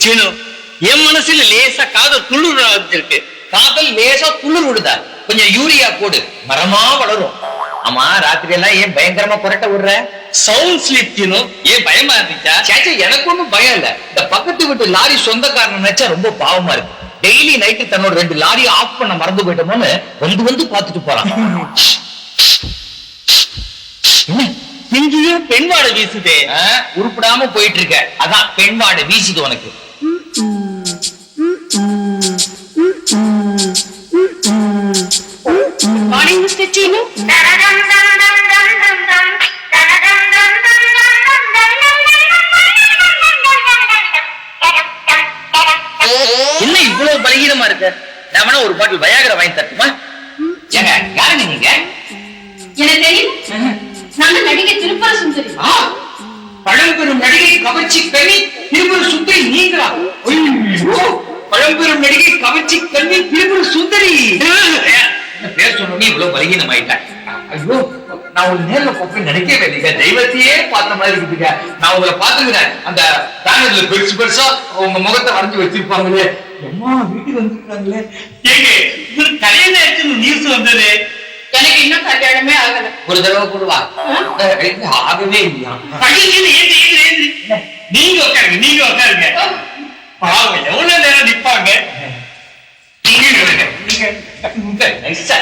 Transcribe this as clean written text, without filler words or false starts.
சீனு, என் மனசுல லேசா காதல் துளிர் ஆரம்பிச்சிருக்கு. காதல் லேசா துளிர் விடுதா? கொஞ்சம் யூரியா போடு, மரமா வளரும். ஆமா, ராத்திரி எல்லாம் ஏன் பயங்கரமா புரட்ட விடுற? Sound sleep Seenu. ஏன் பயமா இருந்துச்சா? சேச்சா, எனக்கு ஒண்ணும் பயம் இல்ல. இந்த பக்கத்து வீட்டு லாரி சொந்தக்காரன் நினைச்சா ரொம்ப பாவமா இருக்கு. டெய்லி நைட்டு தன்னோட 2 லாரியை ஆஃப் பண்ண மறந்து போயிட்டோமோன்னு வந்து பார்த்துட்டு போறான். என்ன இங்கேயே பெண் வாடை வீசுதே. உருப்படாம போயிட்டு இருக்க, அதான் பெண் வாடை வீசுது உனக்கு. Morning, Mr. Chino. என்ன இவ்வளவு பலகீனமா இருக்க? நான் வேணா ஒரு பாட்டில் வயாகரை வாங்கி தட்டுமா? ஏங்க, யாருங்க நீங்க? எனக்கு தெரியும். நான் நடிகை திருப்பர சுந்தரி. பழம்பெரும் நடிகை கவர்ச்சி கண்ணி திருப்பூர சுந்தரி நீங்களா? பழம்பெரும் நடிகை கவர்ச்சி கண்ணி திருப்பூர சுந்தரி. பேர் சொன்னோன்னே இவ்வளவு பலகீனம் ஆயிட்டேன். ஐயோ, நான் ஒரு நேர்ல போய் நினைக்கவே இல்லைங்க. தெய்வத்தையே பார்த்த மாதிரி இருக்குதுங்க. நான் உங்களை பாத்துக்கிறேன். அந்த பேனர்ல பெருசு பெருசா உங்க முகத்தை வரைஞ்சு வச்சிருப்பாங்களே. அம்மா, வீட்டுக்கு வந்துருக்காங்களே. ஏங்க, இது கல்யாணம் ஆயிடுச்சுன்னு நியூஸ் வந்தது. எனக்கு இன்னும் கல்யாணமே ஆகல. ஒரு தடவை கூடுவா? ஆகவே இல்லையா? நீங்க உட்காருங்க, நீங்க உட்காருங்க. பாவம், எவ்வளவு நேரம் நிப்பாங்க. நீங்க நைஸா